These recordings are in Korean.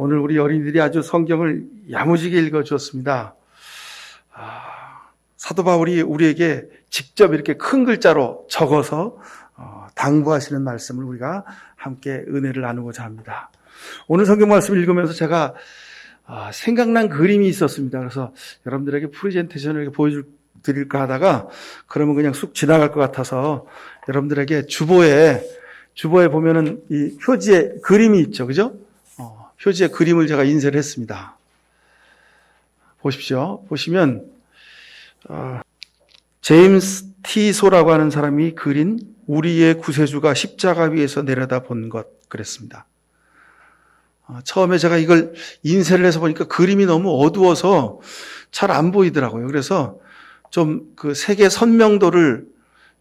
오늘 우리 어린이들이 아주 성경을 야무지게 읽어주었습니다. 사도 바울이 우리에게 직접 이렇게 큰 글자로 적어서 당부하시는 말씀을 우리가 함께 은혜를 나누고자 합니다. 오늘 성경 말씀을 읽으면서 제가 생각난 그림이 있었습니다. 그래서 여러분들에게 프레젠테이션을 이렇게 보여드릴까 하다가 그러면 그냥 쑥 지나갈 것 같아서 여러분들에게 주보에 보면은 이 표지에 그림이 있죠. 그죠? 표지에 그림을 제가 인쇄를 했습니다. 보십시오. 보시면 제임스 T. 소라고 하는 사람이 그린 우리의 구세주가 십자가 위에서 내려다 본 것 그랬습니다. 처음에 제가 이걸 인쇄를 해서 보니까 그림이 너무 어두워서 잘 안 보이더라고요. 그래서 좀 그 색의 선명도를,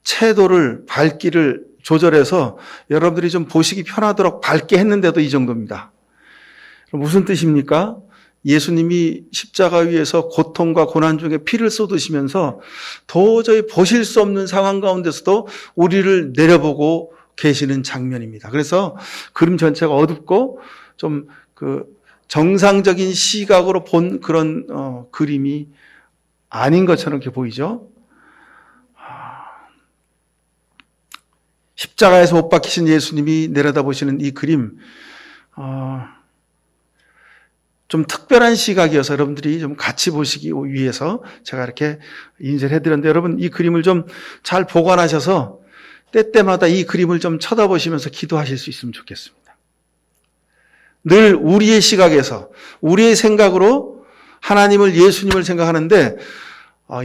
채도를, 밝기를 조절해서 여러분들이 좀 보시기 편하도록 밝게 했는데도 이 정도입니다. 무슨 뜻입니까? 예수님이 십자가 위에서 고통과 고난 중에 피를 쏟으시면서 도저히 보실 수 없는 상황 가운데서도 우리를 내려보고 계시는 장면입니다. 그래서 그림 전체가 어둡고 좀 그 정상적인 시각으로 본 그런 그림이 아닌 것처럼 이렇게 보이죠. 십자가에서 못 박히신 예수님이 내려다보시는 이 그림, 좀 특별한 시각이어서 여러분들이 좀 같이 보시기 위해서 제가 이렇게 인쇄를 해드렸는데, 여러분 이 그림을 좀 잘 보관하셔서 때때마다 이 그림을 좀 쳐다보시면서 기도하실 수 있으면 좋겠습니다. 늘 우리의 시각에서, 우리의 생각으로 하나님을, 예수님을 생각하는데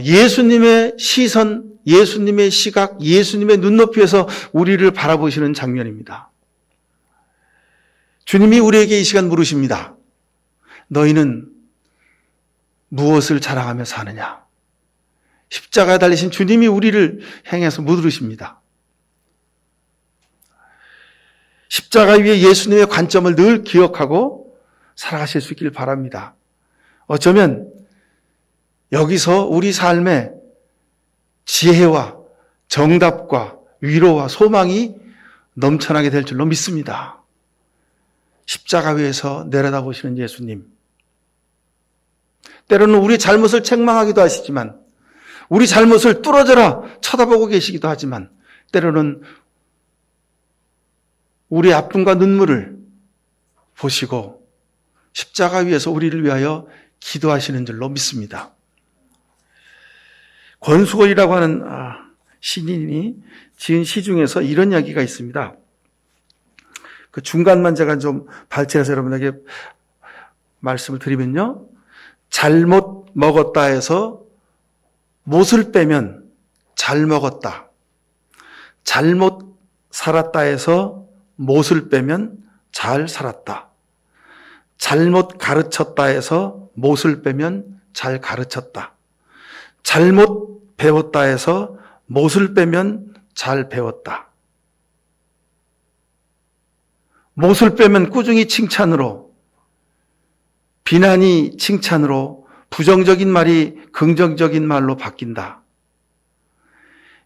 예수님의 시선, 예수님의 시각, 예수님의 눈높이에서 우리를 바라보시는 장면입니다. 주님이 우리에게 이 시간 물으십니다. 너희는 무엇을 자랑하며 사느냐? 십자가에 달리신 주님이 우리를 향해서 물으십니다. 십자가 위에 예수님의 관점을 늘 기억하고 살아가실 수 있길 바랍니다. 어쩌면 여기서 우리 삶에 지혜와 정답과 위로와 소망이 넘쳐나게 될 줄로 믿습니다. 십자가 위에서 내려다보시는 예수님. 때로는 우리 잘못을 책망하기도 하시지만, 우리 잘못을 뚫어져라 쳐다보고 계시기도 하지만, 때로는 우리 아픔과 눈물을 보시고 십자가 위에서 우리를 위하여 기도하시는 줄로 믿습니다. 권수걸이라고 하는 시인이 지은 시 중에서 이런 이야기가 있습니다. 그 중간만 제가 좀 발췌해서 여러분에게 말씀을 드리면요. 잘못 먹었다 해서 못을 빼면 잘 먹었다. 잘못 살았다 해서 못을 빼면 잘 살았다. 잘못 가르쳤다 해서 못을 빼면 잘 가르쳤다. 잘못 배웠다 해서 못을 빼면 잘 배웠다. 못을 빼면 꾸중이 칭찬으로, 비난이 칭찬으로, 부정적인 말이 긍정적인 말로 바뀐다.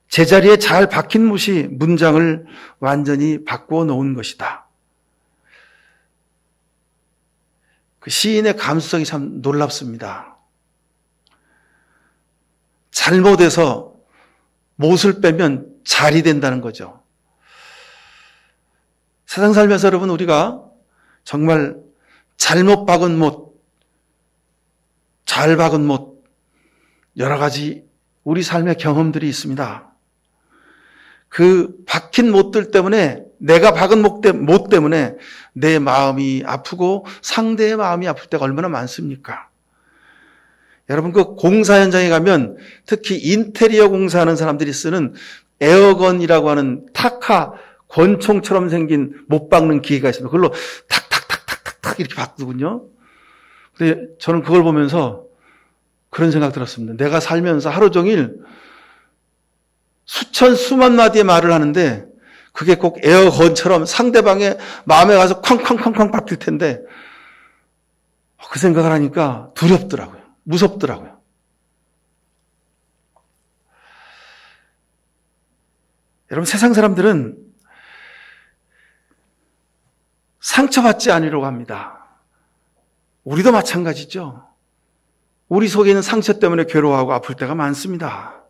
제자리에 잘 박힌 못이 문장을 완전히 바꾸어 놓은 것이다. 그 시인의 감수성이 참 놀랍습니다. 잘못해서 못을 빼면 잘이 된다는 거죠. 세상 살면서 여러분 우리가 정말 잘못 박은 못, 잘 박은 못, 여러 가지 우리 삶의 경험들이 있습니다. 그 박힌 못들 때문에, 내가 박은 못 때문에 내 마음이 아프고 상대의 마음이 아플 때가 얼마나 많습니까? 여러분 그 공사 현장에 가면 특히 인테리어 공사하는 사람들이 쓰는 에어건이라고 하는 타카 권총처럼 생긴 못 박는 기계가 있습니다. 그걸로 탁탁탁탁탁탁 이렇게 박거든요. 근데 저는 그걸 보면서 그런 생각 들었습니다. 내가 살면서 하루 종일 수만 마디의 말을 하는데 그게 꼭 에어건처럼 상대방의 마음에 가서 쾅쾅쾅쾅 박힐 텐데, 그 생각을 하니까 두렵더라고요. 무섭더라고요. 여러분 세상 사람들은 상처받지 않으려고 합니다. 우리도 마찬가지죠. 우리 속에 있는 상처 때문에 괴로워하고 아플 때가 많습니다.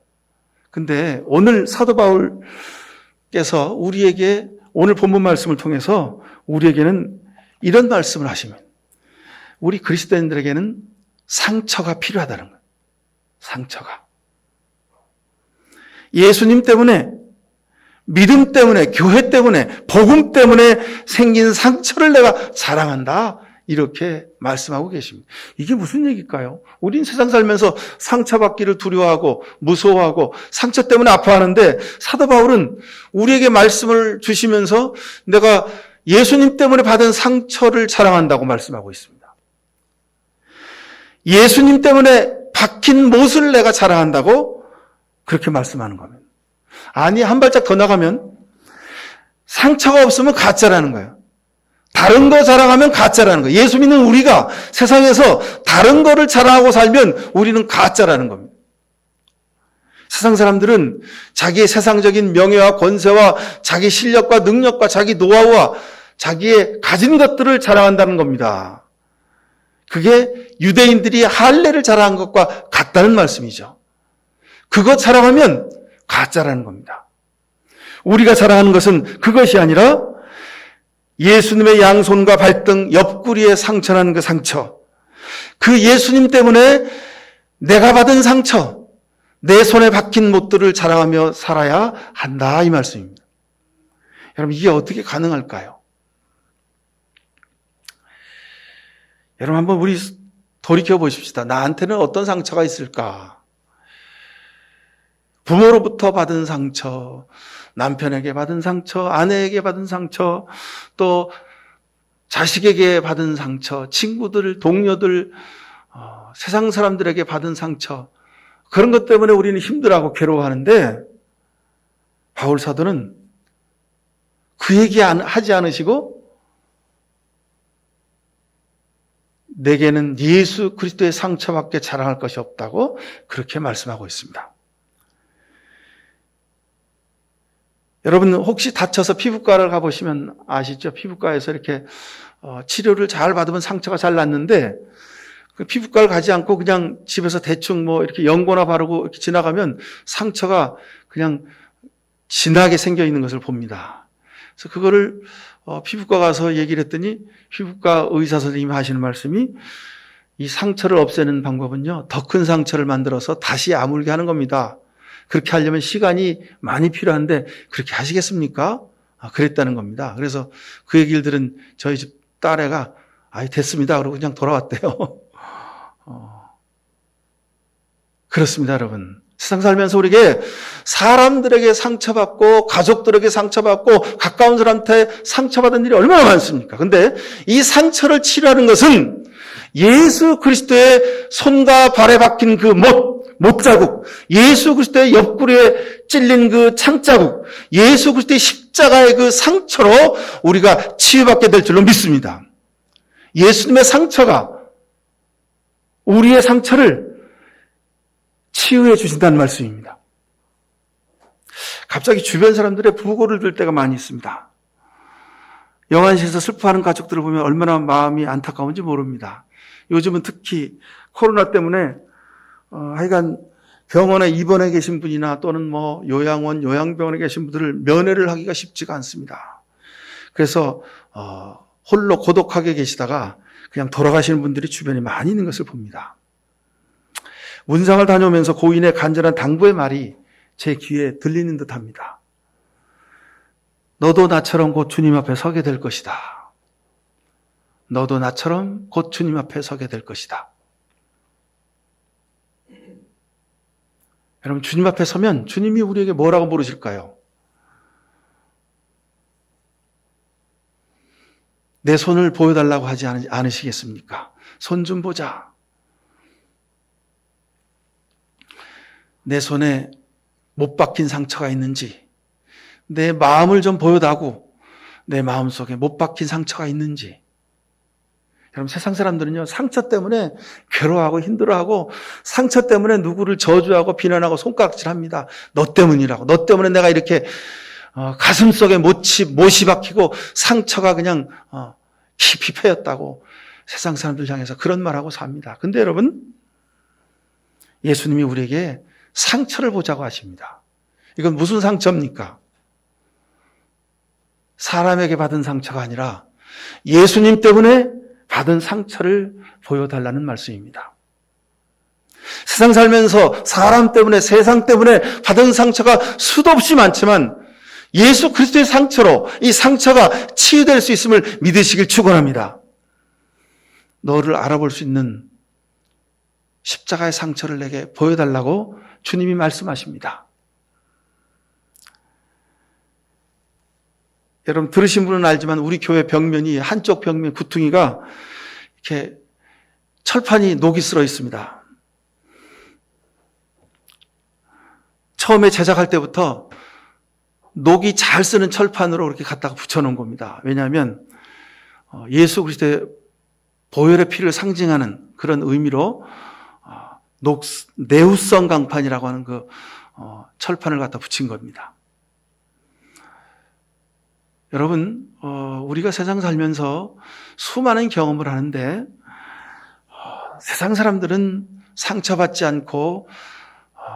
근데 오늘 사도 바울께서 우리에게 오늘 본문 말씀을 통해서 우리에게는 이런 말씀을 하시면 우리 그리스도인들에게는 상처가 필요하다는 거예요. 상처가. 예수님 때문에, 믿음 때문에, 교회 때문에, 복음 때문에 생긴 상처를 내가 자랑한다. 이렇게 말씀하고 계십니다. 이게 무슨 얘기일까요? 우린 세상 살면서 상처받기를 두려워하고 무서워하고 상처 때문에 아파하는데 사도 바울은 우리에게 말씀을 주시면서 내가 예수님 때문에 받은 상처를 자랑한다고 말씀하고 있습니다. 예수님 때문에 박힌 못을 내가 자랑한다고 그렇게 말씀하는 겁니다. 아니, 한 발짝 더 나가면 상처가 없으면 가짜라는 거예요. 다른 거 자랑하면 가짜라는 거예요. 예수 믿는 우리가 세상에서 다른 거를 자랑하고 살면 우리는 가짜라는 겁니다. 세상 사람들은 자기의 세상적인 명예와 권세와 자기 실력과 능력과 자기 노하우와 자기의 가진 것들을 자랑한다는 겁니다. 그게 유대인들이 할례를 자랑한 것과 같다는 말씀이죠. 그것 자랑하면 가짜라는 겁니다. 우리가 자랑하는 것은 그것이 아니라 예수님의 양손과 발등, 옆구리에 상처난 그 상처, 그 예수님 때문에 내가 받은 상처, 내 손에 박힌 못들을 자랑하며 살아야 한다 이 말씀입니다. 여러분, 이게 어떻게 가능할까요? 여러분, 한번 우리 돌이켜 보십시다. 나한테는 어떤 상처가 있을까? 부모로부터 받은 상처, 남편에게 받은 상처, 아내에게 받은 상처, 또 자식에게 받은 상처, 친구들, 동료들, 세상 사람들에게 받은 상처, 그런 것 때문에 우리는 힘들어하고 괴로워하는데 바울 사도는 그 얘기 하지 않으시고 내게는 예수 그리스도의 상처밖에 자랑할 것이 없다고 그렇게 말씀하고 있습니다. 여러분 혹시 다쳐서 피부과를 가보시면 아시죠? 피부과에서 이렇게 치료를 잘 받으면 상처가 잘 낫는데 그 피부과를 가지 않고 그냥 집에서 대충 뭐 이렇게 연고나 바르고 이렇게 지나가면 상처가 그냥 진하게 생겨 있는 것을 봅니다. 그래서 그거를 피부과 가서 얘기를 했더니 피부과 의사 선생님이 하시는 말씀이 이 상처를 없애는 방법은요, 더 큰 상처를 만들어서 다시 아물게 하는 겁니다. 그렇게 하려면 시간이 많이 필요한데 그렇게 하시겠습니까? 그랬다는 겁니다. 그래서 그 얘기를 들은 저희 집 딸애가 아이 됐습니다. 그러고 그냥 돌아왔대요. 그렇습니다, 여러분. 세상 살면서 우리에게 사람들에게 상처받고 가족들에게 상처받고 가까운 사람한테 상처받은 일이 얼마나 많습니까? 근데 이 상처를 치료하는 것은 예수 그리스도의 손과 발에 박힌 그 못자국, 예수 그리스도의 옆구리에 찔린 그 창자국, 예수 그리스도의 십자가의 그 상처로 우리가 치유받게 될 줄로 믿습니다. 예수님의 상처가 우리의 상처를 치유해 주신다는 말씀입니다. 갑자기 주변 사람들의 부고를 들 때가 많이 있습니다. 영안실에서 슬퍼하는 가족들을 보면 얼마나 마음이 안타까운지 모릅니다. 요즘은 특히 코로나 때문에 하여간 병원에 입원해 계신 분이나 또는 뭐 요양원, 요양병원에 계신 분들을 면회를 하기가 쉽지가 않습니다. 그래서 홀로 고독하게 계시다가 그냥 돌아가시는 분들이 주변에 많이 있는 것을 봅니다. 문상을 다녀오면서 고인의 간절한 당부의 말이 제 귀에 들리는 듯합니다. 너도 나처럼 곧 주님 앞에 서게 될 것이다. 너도 나처럼 곧 주님 앞에 서게 될 것이다. 여러분, 주님 앞에 서면 주님이 우리에게 뭐라고 물으실까요? 내 손을 보여달라고 하지 않으시겠습니까? 손 좀 보자. 내 손에 못 박힌 상처가 있는지, 내 마음을 좀 보여다고 내 마음속에 못 박힌 상처가 있는지. 여러분, 세상 사람들은요, 상처 때문에 괴로워하고 힘들어하고 상처 때문에 누구를 저주하고 비난하고 손가락질합니다. 너 때문이라고. 너 때문에 내가 이렇게 가슴속에 못이 박히고 상처가 그냥 깊이 패였다고. 세상 사람들 향해서 그런 말하고 삽니다. 근데 여러분, 예수님이 우리에게 상처를 보자고 하십니다. 이건 무슨 상처입니까? 사람에게 받은 상처가 아니라 예수님 때문에 받은 상처를 보여달라는 말씀입니다. 세상 살면서 사람 때문에, 세상 때문에 받은 상처가 수도 없이 많지만 예수 그리스도의 상처로 이 상처가 치유될 수 있음을 믿으시길 축원합니다. 너를 알아볼 수 있는 십자가의 상처를 내게 보여달라고 주님이 말씀하십니다. 여러분 들으신 분은 알지만 우리 교회 벽면이, 한쪽 벽면 구퉁이가 이렇게 철판이 녹이 쓸어 있습니다. 처음에 제작할 때부터 녹이 잘 쓰는 철판으로 이렇게 갖다가 붙여놓은 겁니다. 왜냐하면 예수 그리스도의 보혈의 피를 상징하는 그런 의미로 내우성 강판이라고 하는 그 철판을 갖다 붙인 겁니다. 여러분, 우리가 세상 살면서 수많은 경험을 하는데 세상 사람들은 상처받지 않고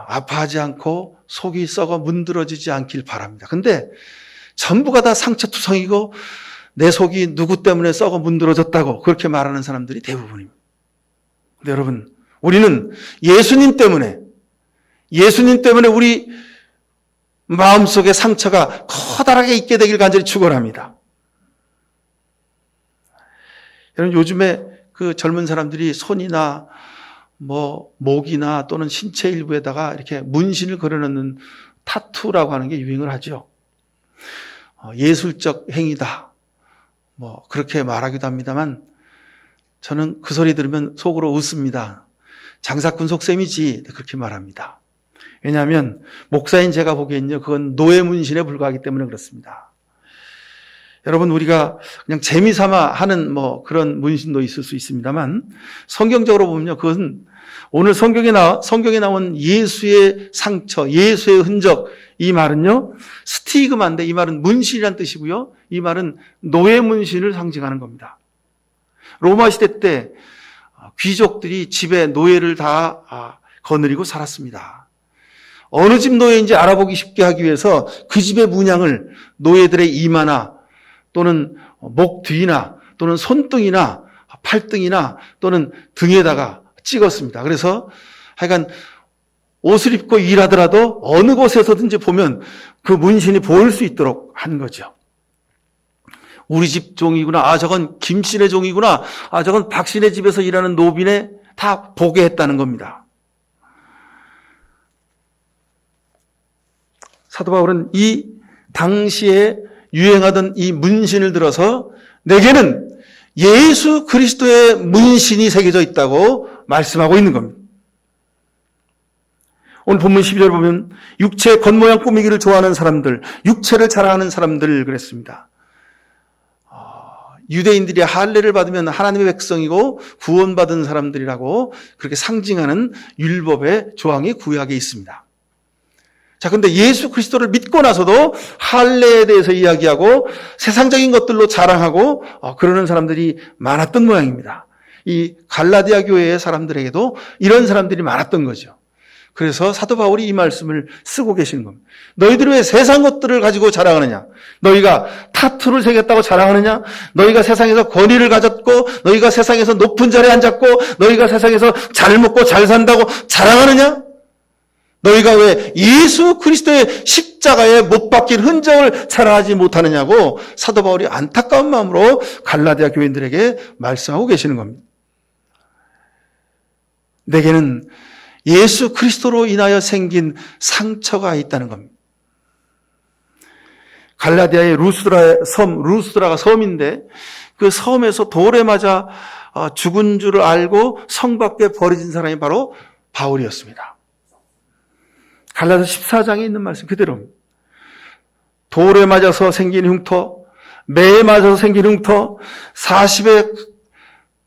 아파하지 않고 속이 썩어 문드러지지 않길 바랍니다. 근데 전부가 다 상처투성이고 내 속이 누구 때문에 썩어 문드러졌다고 그렇게 말하는 사람들이 대부분입니다. 근데 여러분, 우리는 예수님 때문에 우리 마음속에 상처가 커다랗게 있게 되길 간절히 축원합니다. 여러분, 요즘에 그 젊은 사람들이 손이나 목이나 또는 신체 일부에다가 이렇게 문신을 그려놓는 타투라고 하는 게 유행을 하죠. 예술적 행위다. 그렇게 말하기도 합니다만 저는 그 소리 들으면 속으로 웃습니다. 장사꾼 속셈이지. 그렇게 말합니다. 왜냐하면 목사인 제가 보기엔요, 그건 노예 문신에 불과하기 때문에 그렇습니다. 여러분, 우리가 그냥 재미삼아 하는 그런 문신도 있을 수 있습니다만 성경적으로 보면요, 그것은 오늘 성경에 나온 예수의 상처, 예수의 흔적, 이 말은요 스티그마인데 이 말은 문신이란 뜻이고요, 이 말은 노예 문신을 상징하는 겁니다. 로마 시대 때 귀족들이 집에 노예를 다 거느리고 살았습니다. 어느 집 노예인지 알아보기 쉽게 하기 위해서 그 집의 문양을 노예들의 이마나 또는 목 뒤나 또는 손등이나 팔등이나 또는 등에다가 찍었습니다. 그래서 하여간 옷을 입고 일하더라도 어느 곳에서든지 보면 그 문신이 보일 수 있도록 한 거죠. 우리 집 종이구나, 저건 김씨네 종이구나, 저건 박씨네 집에서 일하는 노비네, 다 보게 했다는 겁니다. 사도 바울은 이 당시에 유행하던 이 문신을 들어서 내게는 예수 그리스도의 문신이 새겨져 있다고 말씀하고 있는 겁니다. 오늘 본문 12절 보면 육체 겉모양 꾸미기를 좋아하는 사람들, 육체를 자랑하는 사람들 그랬습니다. 유대인들이 할례를 받으면 하나님의 백성이고 구원받은 사람들이라고 그렇게 상징하는 율법의 조항이 구약에 있습니다. 자, 근데 예수 그리스도를 믿고 나서도 할례에 대해서 이야기하고 세상적인 것들로 자랑하고 그러는 사람들이 많았던 모양입니다. 이 갈라디아 교회의 사람들에게도 이런 사람들이 많았던 거죠. 그래서 사도 바울이 이 말씀을 쓰고 계시는 겁니다. 너희들이 왜 세상 것들을 가지고 자랑하느냐? 너희가 타투를 새겼다고 자랑하느냐? 너희가 세상에서 권위를 가졌고 너희가 세상에서 높은 자리에 앉았고 너희가 세상에서 잘 먹고 잘 산다고 자랑하느냐? 너희가 왜 예수 그리스도의 십자가에 못 박힌 흔적을 자랑하지 못하느냐고 사도 바울이 안타까운 마음으로 갈라디아 교인들에게 말씀하고 계시는 겁니다. 내게는 예수 그리스도로 인하여 생긴 상처가 있다는 겁니다. 갈라디아의 루스드라가 섬인데 그 섬에서 돌에 맞아 죽은 줄을 알고 성 밖에 버려진 사람이 바로 바울이었습니다. 갈라디아 14장에 있는 말씀 그대로입니다. 돌에 맞아서 생긴 흉터, 매에 맞아서 생긴 흉터, 40에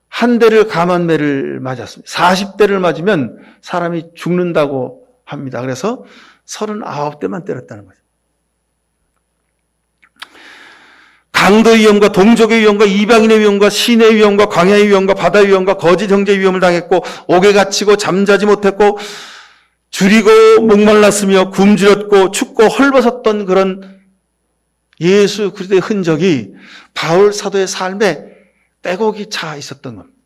한 대를 감한 매를 맞았습니다. 40대를 맞으면 사람이 죽는다고 합니다. 그래서 39대만 때렸다는 거죠. 강도의 위험과 동족의 위험과 이방인의 위험과 시내의 위험과 광야의 위험과 바다의 위험과 거짓 형제의 위험을 당했고 옥에 갇히고 잠자지 못했고 줄이고 목말랐으며 굶주렸고 춥고 헐벗었던 그런 예수 그리스도의 흔적이 바울 사도의 삶에 빼곡히 차 있었던 겁니다.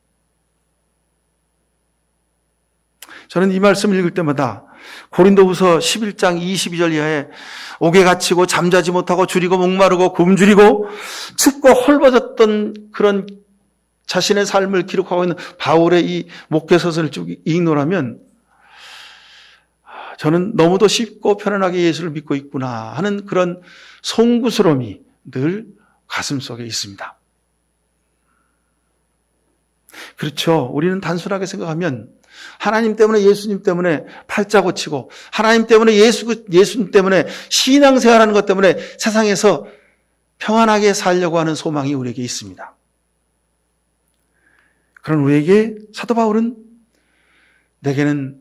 저는 이 말씀을 읽을 때마다 고린도후서 11장 22절 이하에 옥에 갇히고 잠자지 못하고 줄이고 목마르고 굶주리고 춥고 헐벗었던 그런 자신의 삶을 기록하고 있는 바울의 이 목회서설을 쭉 읽노라면 저는 너무도 쉽고 편안하게 예수를 믿고 있구나 하는 그런 송구스러움이 늘 가슴속에 있습니다. 그렇죠. 우리는 단순하게 생각하면 하나님 때문에 예수님 때문에 팔자 고치고 하나님 때문에 예수님 때문에 신앙생활하는 것 때문에 세상에서 평안하게 살려고 하는 소망이 우리에게 있습니다. 그런 우리에게 사도 바울은 내게는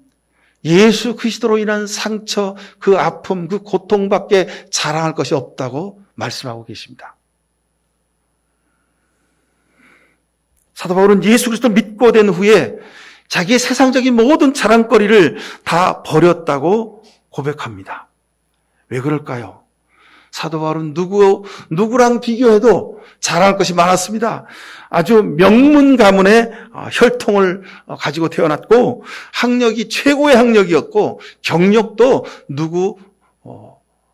예수 그리스도로 인한 상처, 그 아픔, 그 고통밖에 자랑할 것이 없다고 말씀하고 계십니다. 사도 바울은 예수 그리스도를 믿고 된 후에 자기의 세상적인 모든 자랑거리를 다 버렸다고 고백합니다. 왜 그럴까요? 사도 바울은 누구랑 비교해도 자랑할 것이 많았습니다. 아주 명문 가문의 혈통을 가지고 태어났고 학력이 최고의 학력이었고 경력도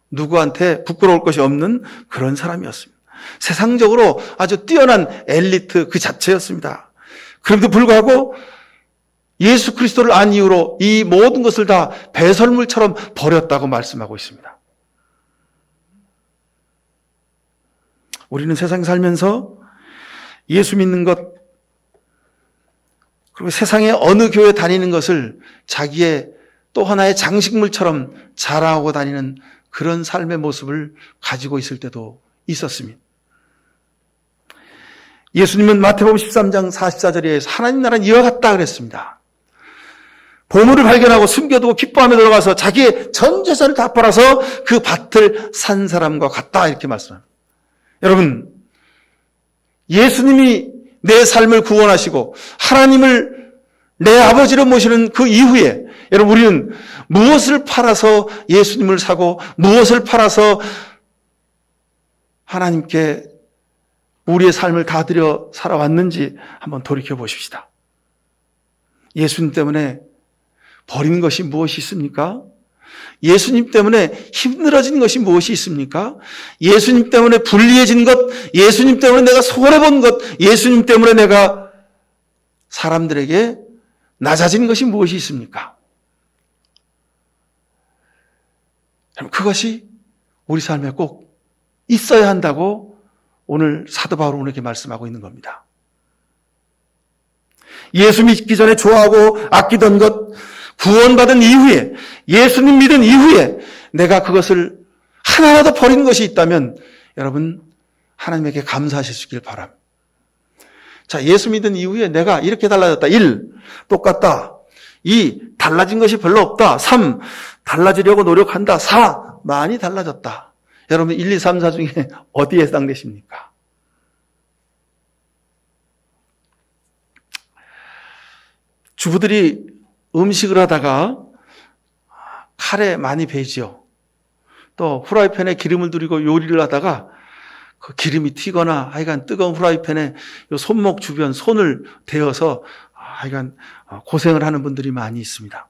누구한테 부끄러울 것이 없는 그런 사람이었습니다. 세상적으로 아주 뛰어난 엘리트 그 자체였습니다. 그럼에도 불구하고 예수 그리스도를 안 이후로 이 모든 것을 다 배설물처럼 버렸다고 말씀하고 있습니다. 우리는 세상 살면서 예수 믿는 것, 그리고 세상의 어느 교회 다니는 것을 자기의 또 하나의 장식물처럼 자랑하고 다니는 그런 삶의 모습을 가지고 있을 때도 있었습니다. 예수님은 마태복음 13장 44절에 하나님 나라는 이와 같다 그랬습니다. 보물을 발견하고 숨겨두고 기뻐하며 들어가서 자기의 전 재산을 다 팔아서 그 밭을 산 사람과 같다 이렇게 말씀합니다. 여러분, 예수님이 내 삶을 구원하시고 하나님을 내 아버지로 모시는 그 이후에 여러분 우리는 무엇을 팔아서 예수님을 사고 무엇을 팔아서 하나님께 우리의 삶을 다 드려 살아왔는지 한번 돌이켜 보십시다. 예수님 때문에 버린 것이 무엇이 있습니까? 예수님 때문에 힘들어진 것이 무엇이 있습니까? 예수님 때문에 불리해진 것, 예수님 때문에 내가 손해본 것, 예수님 때문에 내가 사람들에게 낮아진 것이 무엇이 있습니까? 그것이 우리 삶에 꼭 있어야 한다고 오늘 사도 바울은 우리에게 말씀하고 있는 겁니다. 예수 믿기 전에 좋아하고 아끼던 것, 구원받은 이후에 예수님 믿은 이후에 내가 그것을 하나라도 버린 것이 있다면 여러분 하나님에게 감사하실 수 있길 바랍니다. 자, 예수 믿은 이후에 내가 이렇게 달라졌다. 1. 똑같다. 2. 달라진 것이 별로 없다. 3. 달라지려고 노력한다. 4. 많이 달라졌다. 여러분 1, 2, 3, 4 중에 어디에 해당되십니까? 주부들이 음식을 하다가 칼에 많이 베이죠. 또 후라이팬에 기름을 두르고 요리를 하다가 그 기름이 튀거나 하여간 뜨거운 후라이팬에 요 손목 주변 손을 대어서 하여간 고생을 하는 분들이 많이 있습니다.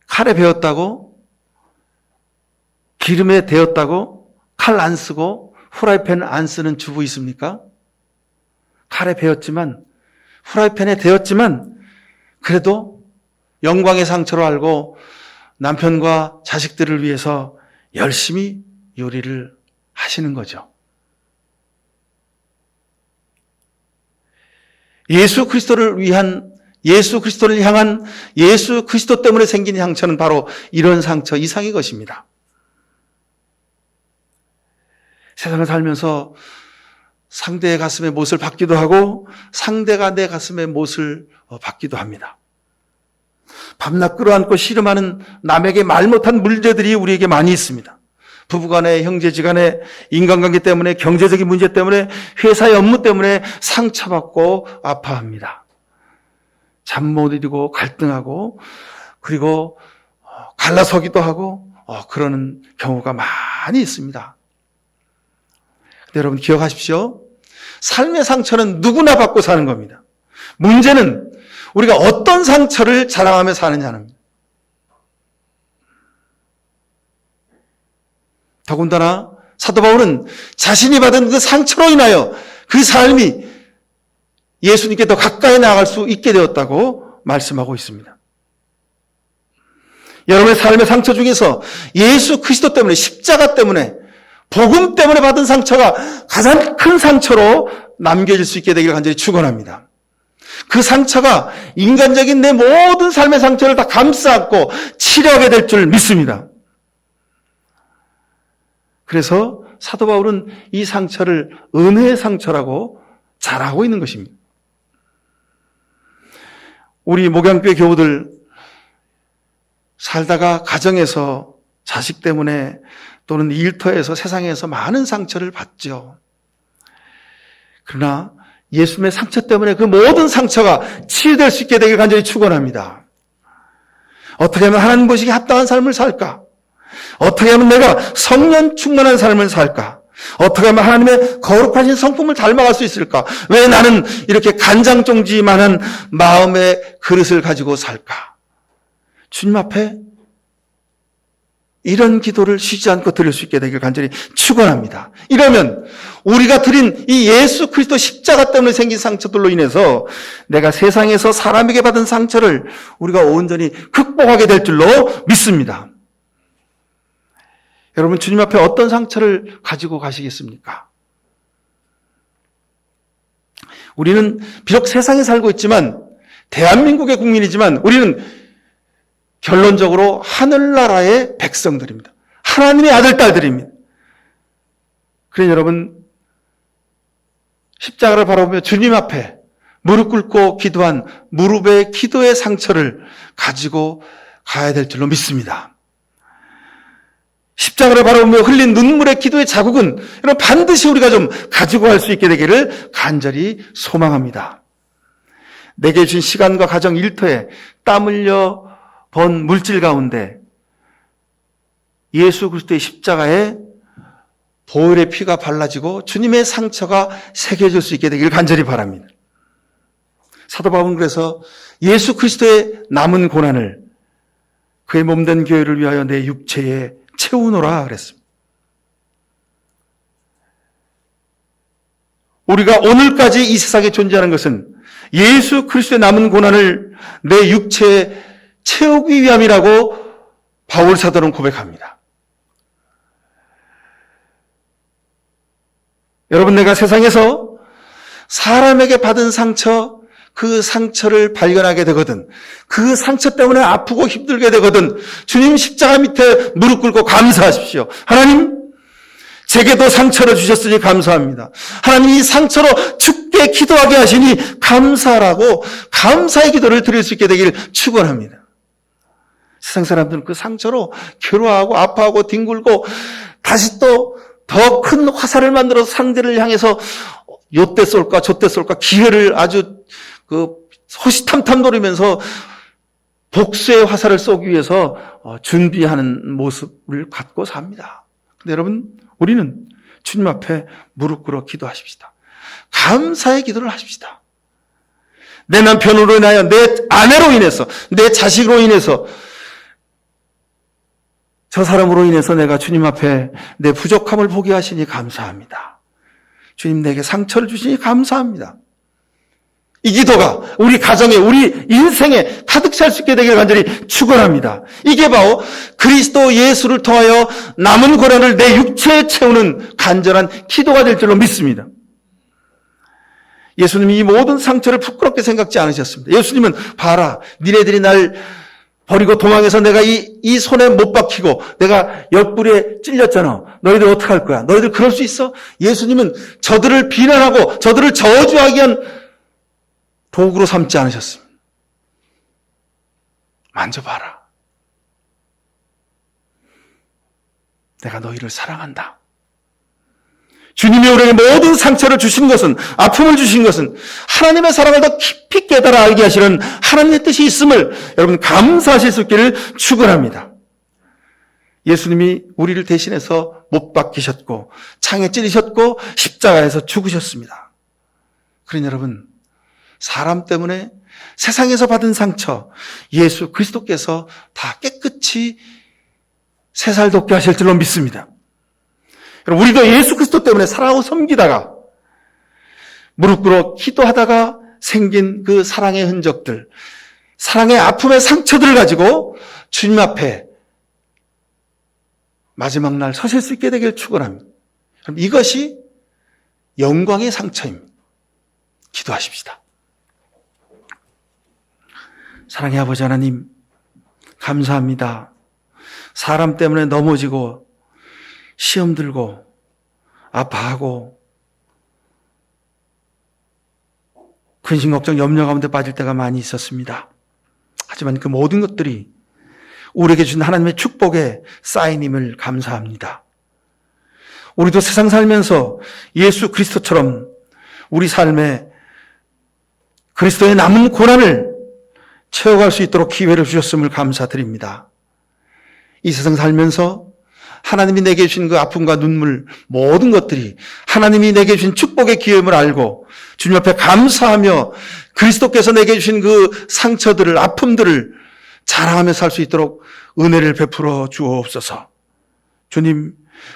칼에 베었다고 기름에 데웠다고 칼 안 쓰고 후라이팬 안 쓰는 주부 있습니까? 칼에 베었지만 후라이팬에 데웠지만 그래도 영광의 상처로 알고 남편과 자식들을 위해서 열심히 요리를 하시는 거죠. 예수 그리스도를 향한 예수 그리스도 때문에 생긴 상처는 바로 이런 상처 이상의 것입니다. 세상을 살면서 상대의 가슴에 못을 박기도 하고 상대가 내 가슴에 못을 박기도 합니다. 밤낮 끌어안고 씨름하는 남에게 말 못한 문제들이 우리에게 많이 있습니다. 부부간에, 형제지간에, 인간관계 때문에, 경제적인 문제 때문에, 회사의 업무 때문에 상처받고 아파합니다. 잠 못 이루고 갈등하고, 그리고 갈라서기도 하고 그러는 경우가 많이 있습니다. 근데 여러분 기억하십시오. 삶의 상처는 누구나 받고 사는 겁니다. 문제는 우리가 어떤 상처를 자랑하며 사느냐는. 더군다나 사도 바울은 자신이 받은 그 상처로 인하여 그 삶이 예수님께 더 가까이 나아갈 수 있게 되었다고 말씀하고 있습니다. 여러분의 삶의 상처 중에서 예수 그리스도 때문에, 십자가 때문에, 복음 때문에 받은 상처가 가장 큰 상처로 남겨질 수 있게 되기를 간절히 축원합니다. 그 상처가 인간적인 내 모든 삶의 상처를 다 감싸 안고 치료하게 될 줄 믿습니다. 그래서 사도 바울은 이 상처를 은혜의 상처라고 잘하고 있는 것입니다. 우리 목양교회 교우들 살다가 가정에서 자식 때문에 또는 일터에서 세상에서 많은 상처를 받죠. 그러나 예수님의 상처 때문에 그 모든 상처가 치유될 수 있게 되길 간절히 축원합니다. 어떻게 하면 하나님 보시기에 합당한 삶을 살까? 어떻게 하면 내가 성령 충만한 삶을 살까? 어떻게 하면 하나님의 거룩하신 성품을 닮아갈 수 있을까? 왜 나는 이렇게 간장종지만한 마음의 그릇을 가지고 살까? 주님 앞에 이런 기도를 쉬지 않고 드릴 수 있게 되길 간절히 축원합니다. 이러면 우리가 드린 이 예수 그리스도 십자가 때문에 생긴 상처들로 인해서 내가 세상에서 사람에게 받은 상처를 우리가 온전히 극복하게 될 줄로 믿습니다. 여러분 주님 앞에 어떤 상처를 가지고 가시겠습니까? 우리는 비록 세상에 살고 있지만 대한민국의 국민이지만 우리는 결론적으로 하늘나라의 백성들입니다. 하나님의 아들, 딸들입니다. 그래 여러분 십자가를 바라보며 주님 앞에 무릎 꿇고 기도한 무릎의 기도의 상처를 가지고 가야 될 줄로 믿습니다. 십자가를 바라보며 흘린 눈물의 기도의 자국은 여러분 반드시 우리가 좀 가지고 갈 수 있게 되기를 간절히 소망합니다. 내게 주신 시간과 가정 일터에 땀 흘려 번 물질 가운데 예수 그리스도의 십자가에 보혈의 피가 발라지고 주님의 상처가 새겨질 수 있게 되기를 간절히 바랍니다. 사도 바울은 그래서 예수 그리스도의 남은 고난을 그의 몸된 교회를 위하여 내 육체에 채우노라 그랬습니다. 우리가 오늘까지 이 세상에 존재하는 것은 예수 그리스도의 남은 고난을 내 육체에 채우기 위함이라고 바울 사도는 고백합니다. 여러분 내가 세상에서 사람에게 받은 상처, 그 상처를 발견하게 되거든, 그 상처 때문에 아프고 힘들게 되거든, 주님 십자가 밑에 무릎 꿇고 감사하십시오. 하나님, 제게도 상처를 주셨으니 감사합니다. 하나님 이 상처로 죽게 기도하게 하시니 감사라고 감사의 기도를 드릴 수 있게 되기를 축원합니다. 세상 사람들은 그 상처로 괴로워하고 아파하고 뒹굴고 다시 또 더 큰 화살을 만들어서 상대를 향해서 요때 쏠까 저때 쏠까 기회를 아주 호시탐탐 노리면서 복수의 화살을 쏘기 위해서 준비하는 모습을 갖고 삽니다. 근데 여러분 우리는 주님 앞에 무릎 꿇어 기도하십시다. 감사의 기도를 하십시다. 내 남편으로 인하여, 내 아내로 인해서, 내 자식으로 인해서, 저 사람으로 인해서 내가 주님 앞에 내 부족함을 보게 하시니 감사합니다. 주님 내게 상처를 주시니 감사합니다. 이 기도가 우리 가정에, 우리 인생에 가득 찰 수 있게 되기를 간절히 축원합니다. 이게 바로 그리스도 예수를 통하여 남은 고난을 내 육체에 채우는 간절한 기도가 될 줄로 믿습니다. 예수님이 이 모든 상처를 부끄럽게 생각지 않으셨습니다. 예수님은 봐라, 니네들이 날 버리고 도망해서 내가 이 손에 못 박히고 내가 옆구리에 찔렸잖아. 너희들 어떡할 거야? 너희들 그럴 수 있어? 예수님은 저들을 비난하고 저들을 저주하기 위한 도구로 삼지 않으셨습니다. 만져봐라. 내가 너희를 사랑한다. 주님이 우리에게 모든 상처를 주신 것은, 아픔을 주신 것은 하나님의 사랑을 더 깊이 깨달아 알게 하시는 하나님의 뜻이 있음을 여러분 감사하실 수 있기를 축원합니다. 예수님이 우리를 대신해서 못 박히셨고 창에 찔리셨고 십자가에서 죽으셨습니다. 그러니 여러분, 사람 때문에 세상에서 받은 상처 예수 그리스도께서 다 깨끗이 새살 돋게 하실 줄로 믿습니다. 우리도 예수 그리스도 때문에 살아가고 섬기다가 무릎 꿇어 기도하다가 생긴 그 사랑의 흔적들, 사랑의 아픔의 상처들을 가지고 주님 앞에 마지막 날 서실 수 있게 되길 축원합니다. 이것이 영광의 상처입니다. 기도하십시다. 사랑의 아버지 하나님, 감사합니다. 사람 때문에 넘어지고 시험 들고 아파하고 근심 걱정 염려 가운데 빠질 때가 많이 있었습니다. 하지만 그 모든 것들이 우리에게 주신 하나님의 축복의 사인임을 감사합니다. 우리도 세상 살면서 예수 그리스도처럼 우리 삶에 그리스도의 남은 고난을 채워갈 수 있도록 기회를 주셨음을 감사드립니다. 이 세상 살면서 하나님이 내게 주신 그 아픔과 눈물 모든 것들이 하나님이 내게 주신 축복의 기회임을 알고 주님 앞에 감사하며 그리스도께서 내게 주신 그 상처들을 아픔들을 자랑하며 살 수 있도록 은혜를 베풀어 주옵소서. 주님,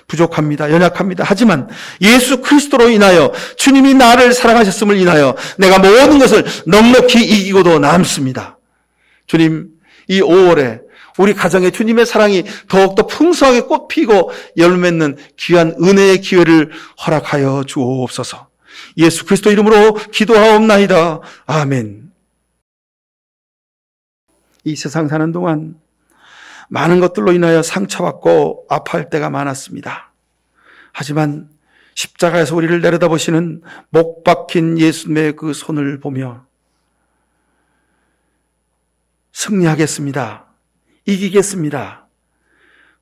부족합니다. 연약합니다. 하지만 예수 그리스도로 인하여 주님이 나를 사랑하셨음을 인하여 내가 모든 것을 넉넉히 이기고도 남습니다. 주님, 이 5월에 우리 가정에 주님의 사랑이 더욱더 풍성하게 꽃피고 열맺는 귀한 은혜의 기회를 허락하여 주옵소서. 예수 그리스도 이름으로 기도하옵나이다. 아멘. 이 세상 사는 동안 많은 것들로 인하여 상처받고 아파할 때가 많았습니다. 하지만 십자가에서 우리를 내려다보시는 목 박힌 예수님의 그 손을 보며 승리하겠습니다. 이기겠습니다.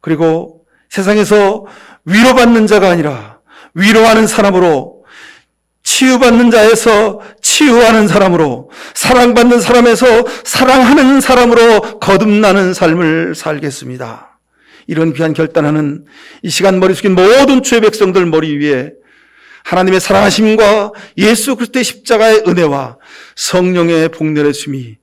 그리고 세상에서 위로받는 자가 아니라 위로하는 사람으로, 치유받는 자에서 치유하는 사람으로, 사랑받는 사람에서 사랑하는 사람으로 거듭나는 삶을 살겠습니다. 이런 귀한 결단하는 이 시간 머리 숙인 모든 주의 백성들 머리 위에 하나님의 사랑하심과 예수 그리스도의 십자가의 은혜와 성령의 복렬의 춤이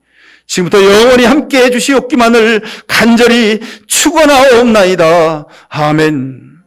지금부터 영원히 함께 해주시옵기만을 간절히 축원하옵나이다. 아멘.